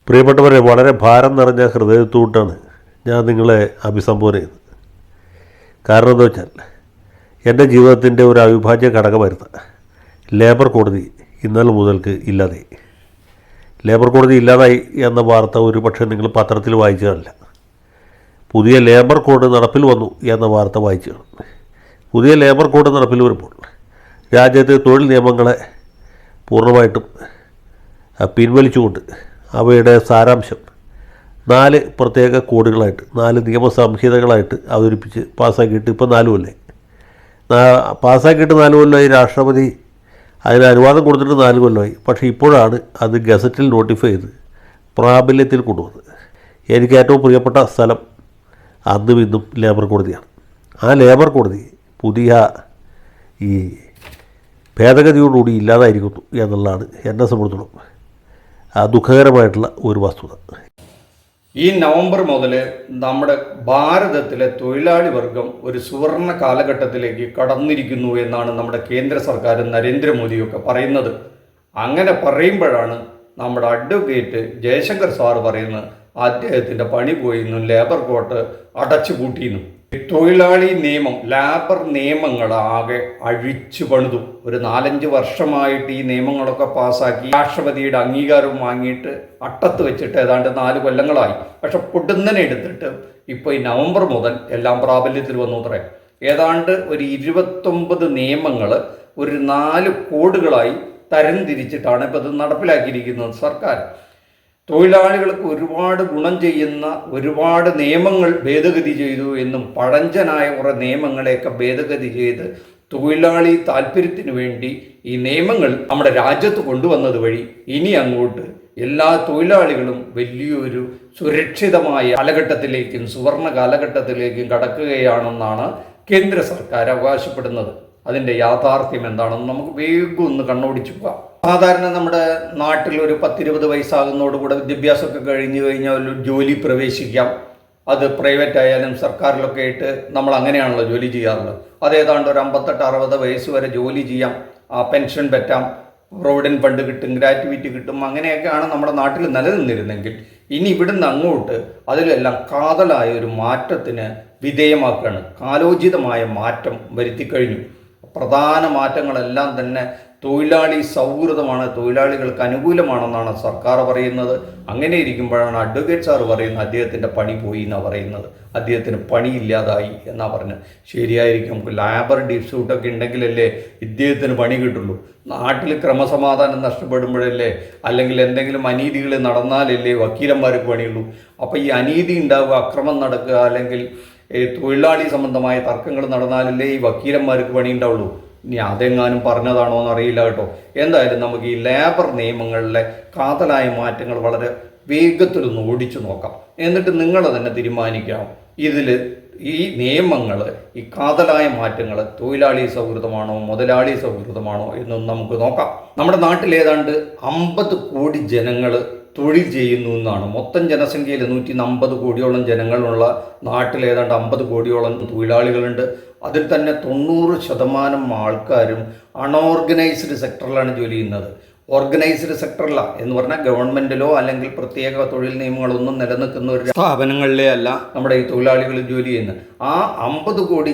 പ്രിയപ്പെട്ടവരെ, വളരെ ഭാരം നിറഞ്ഞ ഹൃദയത്തോട്ടാണ് ഞാൻ നിങ്ങളെ അഭിസംബോധന ചെയ്യുന്നത്. കാരണം എന്താ വെച്ചാൽ, എൻ്റെ ജീവിതത്തിൻ്റെ ഒരു അവിഭാജ്യ ഘടകമായിരുന്ന ലേബർ കോടതി ഇന്നലെ മുതൽക്ക് ഇല്ലാതായി. ലേബർ കോടതി ഇല്ലാതായി എന്ന വാർത്ത ഒരു പക്ഷേ നിങ്ങൾ പത്രത്തിൽ വായിച്ചു കാണില്ല. പുതിയ ലേബർ കോഡ് നടപ്പിൽ വന്നു എന്ന വാർത്ത വായിച്ചു കാണും. പുതിയ ലേബർ കോഡ് നടപ്പിൽ വരുമ്പോൾ രാജ്യത്തെ തൊഴിൽ നിയമങ്ങളെ പൂർണ്ണമായിട്ടും പിൻവലിച്ചുകൊണ്ട് അവയുടെ സാരാംശം 4 പ്രത്യേക കോഡുകളായിട്ട് 4 നിയമസംഹിതകളായിട്ട് അവതരിപ്പിച്ച് പാസ്സാക്കിയിട്ട് ഇപ്പോൾ 4 കൊല്ലമായി. പാസ്സാക്കിയിട്ട് 4 കൊല്ലമായി. രാഷ്ട്രപതി അതിന് അനുവാദം കൊടുത്തിട്ട് 4 കൊല്ലമായി. പക്ഷേ ഇപ്പോഴാണ് അത് ഗസറ്റിൽ നോട്ടിഫൈ ചെയ്ത് പ്രാബല്യത്തിൽ കൊണ്ടുവന്നത്. എനിക്ക് ഏറ്റവും പ്രിയപ്പെട്ട സ്ഥലം അന്നും ഇന്നും ലേബർ കോടതിയാണ്. ആ ലേബർ കോടതി പുതിയ ഈ ഭേദഗതിയോടുകൂടി ഇല്ലാതായിരിക്കുന്നു എന്നുള്ളതാണ് എന്നെ സംബന്ധിച്ചിടത്തോളം ദുഃഖകരമായിട്ടുള്ള ഒരു വസ്തുത. ഈ നവംബർ മുതൽ നമ്മുടെ ഭാരതത്തിലെ തൊഴിലാളി വർഗം ഒരു സുവർണ കാലഘട്ടത്തിലേക്ക് കടന്നിരിക്കുന്നു എന്നാണ് നമ്മുടെ കേന്ദ്ര സർക്കാരും നരേന്ദ്രമോദിയൊക്കെ പറയുന്നത്. അങ്ങനെ പറയുമ്പോഴാണ് നമ്മുടെ അഡ്വക്കേറ്റ് ജയശങ്കർ സാർ പറയുന്നത് അദ്ദേഹത്തിൻ്റെ പണി പോയിന്നും ലേബർ കോട്ട് അടച്ചു പൂട്ടിയിരുന്നു. തൊഴിലാളി നിയമം, ലേബർ നിയമങ്ങൾ ആകെ അഴിച്ചു പണിതു. ഒരു 4-5 വർഷമായിട്ട് ഈ നിയമങ്ങളൊക്കെ പാസ്സാക്കി രാഷ്ട്രപതിയുടെ അംഗീകാരം വാങ്ങിയിട്ട് അട്ടത്ത് വെച്ചിട്ട് ഏതാണ്ട് 4 കൊല്ലങ്ങളായി. പക്ഷെ പൊടുന്നനെ എടുത്തിട്ട് ഇപ്പോൾ ഈ നവംബർ മുതൽ എല്ലാം പ്രാബല്യത്തിൽ വന്നു അത്രേ. ഏതാണ്ട് ഒരു 29 നിയമങ്ങൾ ഒരു 4 കോഡുകളായി തരംതിരിച്ചിട്ടാണ് ഇപ്പോൾ ഇത് നടപ്പിലാക്കിയിരിക്കുന്നത് സർക്കാർ. തൊഴിലാളികൾക്ക് ഒരുപാട് ഗുണം ചെയ്യുന്ന ഒരുപാട് നിയമങ്ങൾ ഭേദഗതി ചെയ്തു എന്നും പഴഞ്ചനായ കുറേ നിയമങ്ങളെയൊക്കെ ഭേദഗതി ചെയ്ത് തൊഴിലാളി താല്പര്യത്തിന് വേണ്ടി ഈ നിയമങ്ങൾ നമ്മുടെ രാജ്യത്ത് കൊണ്ടുവന്നത് വഴി ഇനി അങ്ങോട്ട് എല്ലാ തൊഴിലാളികളും വലിയൊരു സുരക്ഷിതമായ കാലഘട്ടത്തിലേക്കും സുവർണ കാലഘട്ടത്തിലേക്കും കടക്കുകയാണെന്നാണ് കേന്ദ്ര സർക്കാർ അവകാശപ്പെടുന്നത്. അതിൻ്റെ യാഥാർത്ഥ്യം എന്താണെന്ന് നമുക്ക് വേഗം ഒന്ന് കണ്ണോടിച്ചു പോകാം. സാധാരണ നമ്മുടെ നാട്ടിൽ ഒരു 10-20 വയസ്സാകുന്നതോടുകൂടെ വിദ്യാഭ്യാസമൊക്കെ കഴിഞ്ഞു കഴിഞ്ഞാൽ ഒരു ജോലി പ്രവേശിക്കാം. അത് പ്രൈവറ്റ് ആയാലും സർക്കാരിലൊക്കെ ആയിട്ട് നമ്മൾ അങ്ങനെയാണല്ലോ ജോലി ചെയ്യാറുള്ളത്. അതേതാണ്ട് ഒരു 58-60 വയസ്സ് വരെ ജോലി ചെയ്യാം. പെൻഷൻ പറ്റാം, പ്രൊവിഡൻറ്റ് ഫണ്ട് കിട്ടും, ഗ്രാറ്റുവിറ്റി കിട്ടും. അങ്ങനെയൊക്കെയാണ് നമ്മുടെ നാട്ടിൽ നിലനിന്നിരുന്നെങ്കിൽ ഇനി ഇവിടുന്ന് അങ്ങോട്ട് അതിലെല്ലാം കാതലായ ഒരു മാറ്റത്തിന് വിധേയമാക്കുകയാണ്. കാലോചിതമായ മാറ്റം വരുത്തിക്കഴിഞ്ഞു. പ്രധാന മാറ്റങ്ങളെല്ലാം തന്നെ തൊഴിലാളി സൗഹൃദമാണ്, തൊഴിലാളികൾക്ക് അനുകൂലമാണെന്നാണ് സർക്കാർ പറയുന്നത്. അങ്ങനെ ഇരിക്കുമ്പോഴാണ് അഡ്വക്കേറ്റ് സാർ പറയുന്നത് അദ്ദേഹത്തിൻ്റെ പണി പോയി എന്നാണ് പറയുന്നത്. അദ്ദേഹത്തിന് പണിയില്ലാതായി എന്നാണ് പറഞ്ഞത്. ശരിയായിരിക്കും. ലേബർ ഡിസ്പ്യൂട്ടൊക്കെ ഉണ്ടെങ്കിലല്ലേ ഇദ്ദേഹത്തിന് പണി കിട്ടുള്ളൂ. നാട്ടിൽ ക്രമസമാധാനം നഷ്ടപ്പെടുമ്പോഴല്ലേ, അല്ലെങ്കിൽ എന്തെങ്കിലും അനീതികൾ നടന്നാലല്ലേ വക്കീലന്മാർക്ക് പണിയുള്ളൂ. അപ്പോൾ ഈ അനീതി ഉണ്ടാവുക, അക്രമം നടക്കുക, അല്ലെങ്കിൽ തൊഴിലാളി സംബന്ധമായ തർക്കങ്ങൾ നടന്നാലല്ലേ ഈ വക്കീലന്മാർക്ക് പണി ഉണ്ടാവുള്ളൂ. ഇനി അതെങ്ങാനും പറഞ്ഞതാണോ എന്നറിയില്ല കേട്ടോ. എന്തായാലും നമുക്ക് ഈ ലേബർ നിയമങ്ങളിലെ കാതലായ മാറ്റങ്ങൾ വളരെ വേഗത്തിലൊന്ന് ഓടിച്ചു നോക്കാം. എന്നിട്ട് നിങ്ങൾ തന്നെ തീരുമാനിക്കാം ഇതിൽ ഈ നിയമങ്ങൾ, ഈ കാതലായ മാറ്റങ്ങൾ തൊഴിലാളി സൗഹൃദമാണോ മുതലാളി സൗഹൃദമാണോ എന്നൊന്ന് നമുക്ക് നോക്കാം. നമ്മുടെ നാട്ടിൽ ഏതാണ്ട് 50 കോടി ജനങ്ങൾ തൊഴിൽ ചെയ്യുന്നു എന്നാണ്. മൊത്തം ജനസംഖ്യയിൽ 150 കോടിയോളം ജനങ്ങളുള്ള നാട്ടിൽ ഏതാണ്ട് 50 കോടിയോളം തൊഴിലാളികളുണ്ട്. അതിൽ തന്നെ 90% ആൾക്കാരും അൺഓർഗനൈസ്ഡ് സെക്ടറിലാണ് ജോലി ചെയ്യുന്നത്. ഓർഗനൈസ്ഡ് സെക്ടറില എന്ന് പറഞ്ഞാൽ ഗവൺമെൻറ്റിലോ അല്ലെങ്കിൽ പ്രത്യേക തൊഴിൽ നിയമങ്ങളൊന്നും നിലനിൽക്കുന്ന ഒരു സ്ഥാപനങ്ങളിലേ അല്ല നമ്മുടെ ഈ തൊഴിലാളികൾ ജോലി ചെയ്യുന്നത്. ആ 50 കോടി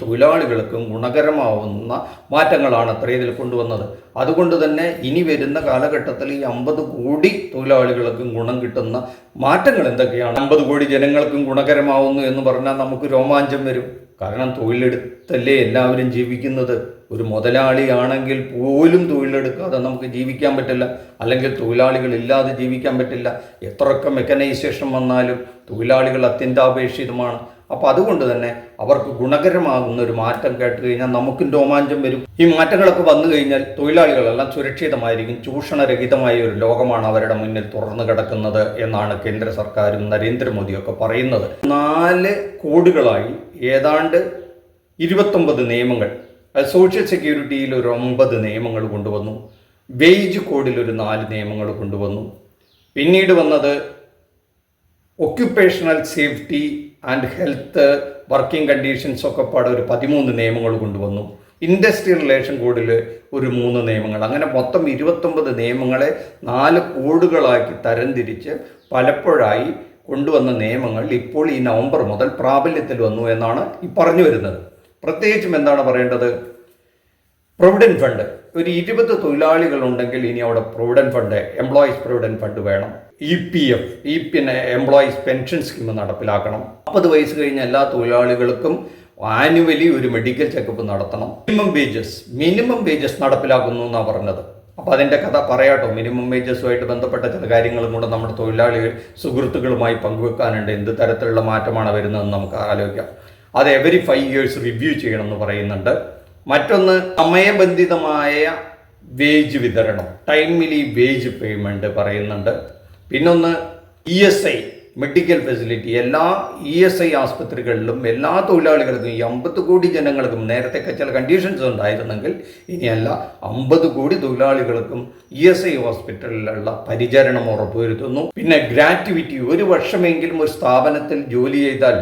തൊഴിലാളികൾക്കും ഗുണകരമാവുന്ന മാറ്റങ്ങളാണ് അത്ര ഇതിൽ കൊണ്ടുവന്നത്. അതുകൊണ്ട് തന്നെ ഇനി വരുന്ന കാലഘട്ടത്തിൽ ഈ 50 കോടി തൊഴിലാളികൾക്കും ഗുണം കിട്ടുന്ന മാറ്റങ്ങൾ എന്തൊക്കെയാണ്? 50 കോടി ജനങ്ങൾക്കും ഗുണകരമാവുന്നു എന്ന് പറഞ്ഞാൽ നമുക്ക് രോമാഞ്ചം വരും. കാരണം തൊഴിലെടുത്തല്ലേ എല്ലാവരും ജീവിക്കുന്നത്. ഒരു മുതലാളിയാണെങ്കിൽ പോലും തൊഴിലെടുക്കാതെ നമുക്ക് ജീവിക്കാൻ പറ്റില്ല, അല്ലെങ്കിൽ തൊഴിലാളികളില്ലാതെ ജീവിക്കാൻ പറ്റില്ല. എത്രയൊക്കെ മെക്കനൈസേഷൻ വന്നാലും തൊഴിലാളികൾ അത്യന്താപേക്ഷിതമാണ്. അപ്പോൾ അതുകൊണ്ട് തന്നെ അവർക്ക് ഗുണകരമാകുന്ന ഒരു മാറ്റം കേട്ട് കഴിഞ്ഞാൽ നമുക്കും രോമാഞ്ചം വരും. ഈ മാറ്റങ്ങളൊക്കെ വന്നു കഴിഞ്ഞാൽ തൊഴിലാളികളെല്ലാം സുരക്ഷിതമായിരിക്കും. ചൂഷണരഹിതമായ ഒരു ലോകമാണ് അവരുടെ മുന്നിൽ തുറന്നു കിടക്കുന്നത് എന്നാണ് കേന്ദ്ര സർക്കാരും നരേന്ദ്രമോദിയൊക്കെ പറയുന്നത്. 4 കോഡുകളായി ഏതാണ്ട് 29 നിയമങ്ങൾ. സോഷ്യൽ സെക്യൂരിറ്റിയിൽ ഒരു 9 നിയമങ്ങൾ കൊണ്ടുവന്നു. വേജ് കോഡിൽ ഒരു 4 നിയമങ്ങൾ കൊണ്ടുവന്നു. പിന്നീട് വന്നത് occupational safety and health working conditions ഒക്കെ പാടെ ഒരു 13 നിയമങ്ങൾ കൊണ്ടുവന്നു. ഇൻഡസ്ട്രിയൽ റിലേഷൻ കോഡിൽ ഒരു 3 നിയമങ്ങൾ, അങ്ങനെ മൊത്തം 29 നിയമങ്ങളെ 4 കോഡുകളാക്കി തരംതിരിച്ച് പലപ്പോഴായി കൊണ്ടുവന്ന നിയമങ്ങൾ ഇപ്പോൾ ഈ നവംബർ മുതൽ പ്രാബല്യത്തിൽ വന്നു എന്നാണ് ഈ പറഞ്ഞു വരുന്നത്. പ്രത്യേകിച്ചും എന്താണ് പറയേണ്ടത്? പ്രൊവിഡൻറ്റ് ഫണ്ട്, ഒരു 20 തൊഴിലാളികളുണ്ടെങ്കിൽ ഇനി അവിടെ provident fund, employees provident fund വേണം. EPF, എംപ്ലോയീസ് പെൻഷൻ സ്കീം നടപ്പിലാക്കണം. 40 വയസ്സ് കഴിഞ്ഞ എല്ലാ തൊഴിലാളികൾക്കും ആനുവലി ഒരു മെഡിക്കൽ ചെക്കപ്പ് നടത്തണം. മിനിമം വേജസ് നടപ്പിലാക്കുന്നു എന്നാണ് പറഞ്ഞത്. അപ്പോൾ അതിൻ്റെ കഥ പറയാട്ടോ. മിനിമം വേജസുമായിട്ട് ബന്ധപ്പെട്ട ചില കാര്യങ്ങളും കൂടെ നമ്മുടെ തൊഴിലാളി സുഹൃത്തുക്കളുമായി പങ്കുവെക്കാനുണ്ട്. എന്ത് തരത്തിലുള്ള മാറ്റമാണ് വരുന്നതെന്ന് നമുക്ക് ആലോചിക്കാം. അത് എവരി 5 years റിവ്യൂ ചെയ്യണമെന്ന് പറയുന്നുണ്ട്. മറ്റൊന്ന്, സമയബന്ധിതമായ വേജ് വിതരണം, ടൈംലി വേജ് പേയ്മെൻറ്റ് പറയുന്നുണ്ട്. പിന്നൊന്ന് ESI മെഡിക്കൽ ഫെസിലിറ്റി, എല്ലാ ESI ആസ്പത്രികളിലും എല്ലാ തൊഴിലാളികൾക്കും, ഈ 50 കോടി ജനങ്ങൾക്കും, നേരത്തെയൊക്കെ ചില കണ്ടീഷൻസ് ഉണ്ടായിരുന്നെങ്കിൽ ഇനിയല്ല, 50 കോടി തൊഴിലാളികൾക്കും ESI ഹോസ്പിറ്റലിലുള്ള പരിചരണം ഉറപ്പുവരുത്തുന്നു. പിന്നെ ഗ്രാറ്റുവിറ്റി, 1 വർഷമെങ്കിലും ഒരു സ്ഥാപനത്തിൽ ജോലി ചെയ്താൽ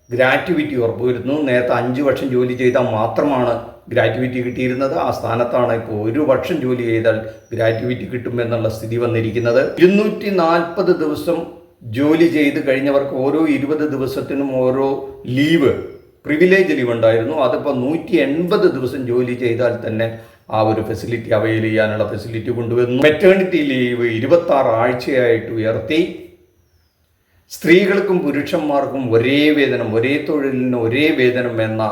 ഗ്രാറ്റുവിറ്റി ഉറപ്പുവരുത്തുന്നു. നേരത്തെ 5 വർഷം ജോലി ചെയ്താൽ മാത്രമാണ് ഗ്രാറ്റുവിറ്റി കിട്ടിയിരുന്നത്. ആ സ്ഥാനത്താണ് ഇപ്പോൾ 1 വർഷം ജോലി ചെയ്താൽ ഗ്രാറ്റുവിറ്റി കിട്ടുമെന്നുള്ള സ്ഥിതി വന്നിരിക്കുന്നത്. 240 ദിവസം ജോലി ചെയ്ത് കഴിഞ്ഞവർക്ക് ഓരോ 20 ദിവസത്തിനും ഓരോ ലീവ്, പ്രിവിലേജ് ലീവ് ഉണ്ടായിരുന്നു. അതിപ്പോൾ 180 ദിവസം ജോലി ചെയ്താൽ തന്നെ ആ ഒരു ഫെസിലിറ്റി അവൈൽ ചെയ്യാനുള്ള ഫെസിലിറ്റി കൊണ്ടുവന്നു. മെറ്റേണിറ്റി ലീവ് 26 ആഴ്ചയായിട്ട് ഉയർത്തി. സ്ത്രീകൾക്കും പുരുഷന്മാർക്കും ഒരേ വേതനം, ഒരേ തൊഴിലിന് ഒരേ വേതനം എന്ന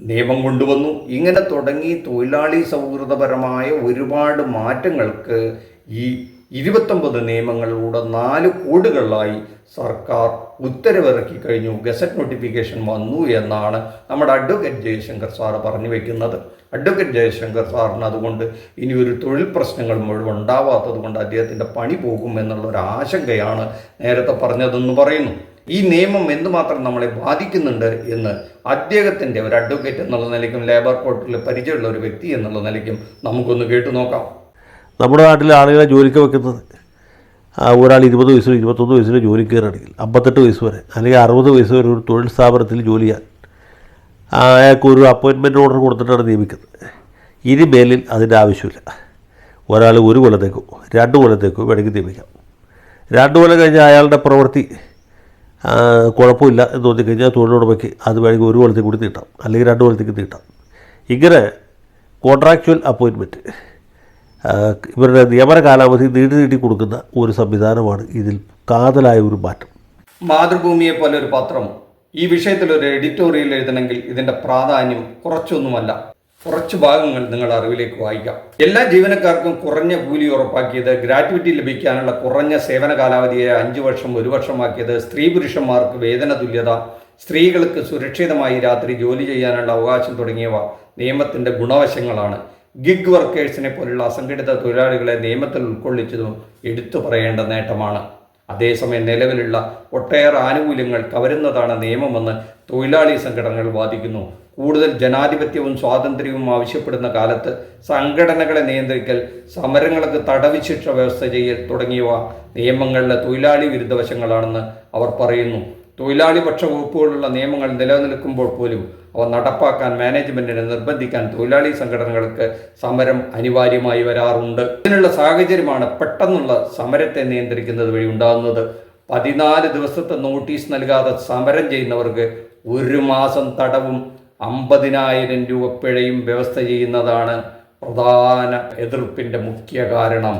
നിയമം കൊണ്ടുവന്നു. ഇങ്ങനെ തുടങ്ങി തൊഴിലാളി സൗഹൃദപരമായ ഒരുപാട് മാറ്റങ്ങൾക്ക് ഈ 29 നിയമങ്ങളിലൂടെ 4 കോഡുകളിലായി സർക്കാർ ഉത്തരവിറക്കി കഴിഞ്ഞു. ഗസറ്റ് നോട്ടിഫിക്കേഷൻ വന്നു എന്നാണ് നമ്മുടെ അഡ്വക്കേറ്റ് ജയശങ്കർ സാറ് പറഞ്ഞു വയ്ക്കുന്നത്. അഡ്വക്കേറ്റ് ജയശങ്കർ സാറിന് അതുകൊണ്ട് ഇനി ഒരു തൊഴിൽ പ്രശ്നങ്ങൾ മുഴുവൻ ഉണ്ടാവാത്തത് കൊണ്ട് അദ്ദേഹത്തിൻ്റെ പണി പോകും എന്നുള്ളൊരു ആശങ്കയാണ് നേരത്തെ പറഞ്ഞതെന്ന് പറയുന്നു. ഈ നിയമം എന്തുമാത്രം നമ്മളെ ബാധിക്കുന്നുണ്ട് എന്ന് അദ്ദേഹത്തിൻ്റെ ഒരു അഡ്വക്കേറ്റ് എന്നുള്ള നിലയ്ക്കും ലേബർ കോർട്ടിൽ പരിചയമുള്ള ഒരു വ്യക്തി എന്നുള്ള നിലയ്ക്കും നമുക്കൊന്ന് കേട്ടു നോക്കാം. നമ്മുടെ നാട്ടിലെ ആളുകളെ ജോലിക്ക് വെക്കുന്നത്, ഒരാൾ 20 വയസ്സിൽ 21 വയസ്സിൽ ജോലിക്ക് കയറുകയാണെങ്കിൽ 58 വയസ്സ് വരെ അല്ലെങ്കിൽ 60 വയസ്സ് വരെ ഒരു തൊഴിൽ സ്ഥാപനത്തിൽ ജോലി ചെയ്യാൻ അയാൾക്ക് ഒരു അപ്പോയിൻറ്റ്മെൻറ്റ് ഓർഡർ കൊടുത്തിട്ടാണ് നിയമിക്കുന്നത്. ഇനി മേലിൽ അതിൻ്റെ ആവശ്യമില്ല. ഒരാൾ 1 കൊല്ലത്തേക്കോ 2 കൊല്ലത്തേക്കോ വേണമെങ്കിൽ നിയമിക്കാം. 2 കൊല്ലം കഴിഞ്ഞാൽ അയാളുടെ പ്രവൃത്തി കുഴപ്പമില്ല എന്ന് തോന്നിക്കഴിഞ്ഞാൽ തൊഴിലുടമയ്ക്ക് അത് വേണമെങ്കിൽ 1 കൊല്ലത്തേക്ക് കൂടി നീട്ടാം, അല്ലെങ്കിൽ 2 കൊല്ലത്തേക്ക് നീട്ടാം. ഇങ്ങനെ കോൺട്രാക്ച്വൽ അപ്പോയിൻറ്റ്മെൻറ്റ്, ഇവരുടെ നിയമന കാലാവധി നീട്ടി കൊടുക്കുന്ന ഒരു സംവിധാനമാണ് ഇതിൽ കാതലായ ഒരു മാറ്റം. മാതൃഭൂമിയെ പോലെ ഒരു പത്രം ഈ വിഷയത്തിൽ ഒരു എഡിറ്റോറിയൽ എഴുതണമെങ്കിൽ ഇതിൻ്റെ പ്രാധാന്യം കുറച്ചൊന്നുമല്ല. കുറച്ച് ഭാഗങ്ങൾ നിങ്ങളുടെ അറിവിലേക്ക് വായിക്കാം. എല്ലാ ജീവനക്കാർക്കും കുറഞ്ഞ കൂലി ഉറപ്പാക്കിയത്, ഗ്രാറ്റുവിറ്റി ലഭിക്കാനുള്ള കുറഞ്ഞ സേവന കാലാവധിയെ 5 വർഷം 1 വർഷമാക്കിയത്, സ്ത്രീ പുരുഷന്മാർക്ക് വേതന തുല്യത, സ്ത്രീകൾക്ക് സുരക്ഷിതമായി രാത്രി ജോലി ചെയ്യാനുള്ള അവകാശം തുടങ്ങിയവ നിയമത്തിൻ്റെ ഗുണവശങ്ങളാണ്. ഗിഗ് വർക്കേഴ്സിനെ പോലുള്ള അസംഘടിത തൊഴിലാളികളെ നിയമത്തിൽ ഉൾക്കൊള്ളിച്ചതും എടുത്തു പറയേണ്ട നേട്ടമാണ്. അതേസമയം നിലവിലുള്ള ഒട്ടേറെ ആനുകൂല്യങ്ങൾ കവരുന്നതാണ് നിയമമെന്ന് തൊഴിലാളി സംഘടനകൾ വാദിക്കുന്നു. കൂടുതൽ ജനാധിപത്യവും സ്വാതന്ത്ര്യവും ആവശ്യപ്പെടുന്ന കാലത്ത് സംഘടനകളെ നിയന്ത്രിക്കൽ, സമരങ്ങൾക്ക് തടവ് ശിക്ഷ വ്യവസ്ഥ ചെയ്യൽ തുടങ്ങിയവ നിയമങ്ങളിലെ തൊഴിലാളി വിരുദ്ധ വശങ്ങളാണെന്ന് അവർ പറയുന്നു. തൊഴിലാളി പക്ഷ വകുപ്പുകളുള്ള നിയമങ്ങൾ നിലനിൽക്കുമ്പോൾ പോലും അവ നടപ്പാക്കാൻ മാനേജ്മെൻറ്റിനെ നിർബന്ധിക്കാൻ തൊഴിലാളി സംഘടനകൾക്ക് സമരം അനിവാര്യമായി വരാറുണ്ട്. ഇതിനുള്ള സാഹചര്യമാണ് പെട്ടെന്നുള്ള സമരത്തെ നിയന്ത്രിക്കുന്നത് വഴി ഉണ്ടാകുന്നത്. 14 ദിവസത്തെ നോട്ടീസ് നൽകാതെ സമരം ചെയ്യുന്നവർക്ക് 1 മാസം തടവും 50,000 രൂപ പിഴയും വ്യവസ്ഥ ചെയ്യുന്നതാണ് പ്രധാന എതിർപ്പിൻ്റെ മുഖ്യ കാരണം.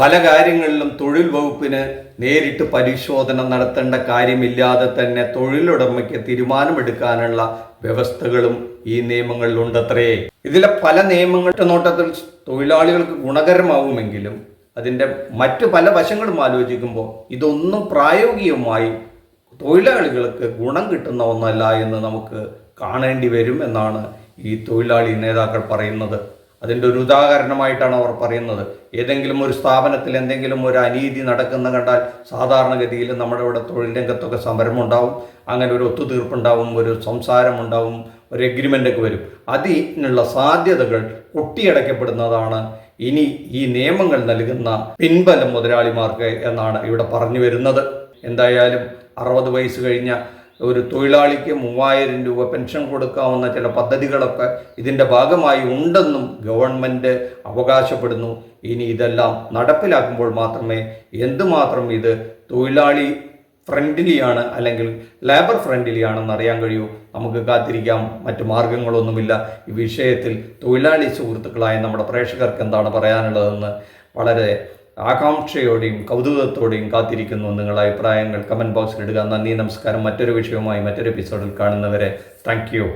പല കാര്യങ്ങളിലും തൊഴിൽ വകുപ്പിന് നേരിട്ട് പരിശോധന നടത്തേണ്ട കാര്യമില്ലാതെ തന്നെ തൊഴിലുടമയ്ക്ക് തീരുമാനമെടുക്കാനുള്ള വ്യവസ്ഥകളും ഈ നിയമങ്ങളിലുണ്ടത്രേ. ഇതിലെ പല നിയമങ്ങളുടെ നോട്ടത്തിൽ തൊഴിലാളികൾക്ക് ഗുണകരമാവുമെങ്കിലും അതിൻ്റെ മറ്റു പല വശങ്ങളും ആലോചിക്കുമ്പോൾ ഇതൊന്നും പ്രായോഗികമായി തൊഴിലാളികൾക്ക് ഗുണം കിട്ടുന്ന ഒന്നല്ല എന്ന് നമുക്ക് കാണേണ്ടി വരും എന്നാണ് ഈ തൊഴിലാളി നേതാക്കൾ പറയുന്നത്. അതിൻ്റെ ഒരു ഉദാഹരണമായിട്ടാണ് അവർ പറയുന്നത്. ഏതെങ്കിലും ഒരു സ്ഥാപനത്തിൽ എന്തെങ്കിലും ഒരു അനീതി നടക്കുന്ന കണ്ടാൽ സാധാരണഗതിയിൽ നമ്മുടെ ഇവിടെ തൊഴിൽ രംഗത്തൊക്കെ സമരമുണ്ടാവും, അങ്ങനെ ഒരു ഒത്തുതീർപ്പുണ്ടാവും, ഒരു സംസാരമുണ്ടാവും, ഒരു എഗ്രിമെൻ്റൊക്കെ വരും. അതിനുള്ള സാധ്യതകൾ കൊട്ടിയടയ്ക്കപ്പെടുന്നതാണ് ഇനി ഈ നിയമങ്ങൾ നൽകുന്ന പിൻബലം മുതലാളിമാർക്ക് എന്നാണ് ഇവിടെ പറഞ്ഞു വരുന്നത്. എന്തായാലും 60 വയസ്സ് കഴിഞ്ഞ ഒരു തൊഴിലാളിക്ക് 3000 രൂപ പെൻഷൻ കൊടുക്കാവുന്ന ചില പദ്ധതികളൊക്കെ ഇതിൻ്റെ ഭാഗമായി ഉണ്ടെന്നും ഗവൺമെൻറ് അവകാശപ്പെടുന്നു. ഇനി ഇതെല്ലാം നടപ്പിലാക്കുമ്പോൾ മാത്രമേ എന്തുമാത്രം ഇത് തൊഴിലാളി ഫ്രണ്ട്ലിയാണ് അല്ലെങ്കിൽ ലേബർ ഫ്രണ്ട്ലി ആണെന്ന് അറിയാൻ കഴിയൂ. നമുക്ക് കാത്തിരിക്കാം. മറ്റു മാർഗങ്ങളൊന്നുമില്ല. ഈ വിഷയത്തിൽ തൊഴിലാളി സുഹൃത്തുക്കളായ നമ്മുടെ പ്രേക്ഷകർക്ക് എന്താണ് പറയാനുള്ളതെന്ന് വളരെ ആകാംക്ഷയോടെയും കൗതുകത്തോടെയും കാത്തിരിക്കുന്നു. നിങ്ങളുടെ അഭിപ്രായങ്ങൾ കമൻറ്റ് ബോക്സിൽ ഇടുക. നന്ദി, നമസ്കാരം. മറ്റൊരു വിഷയവുമായി മറ്റൊരു എപ്പിസോഡിൽ കാണുന്നവരെ താങ്ക് യു.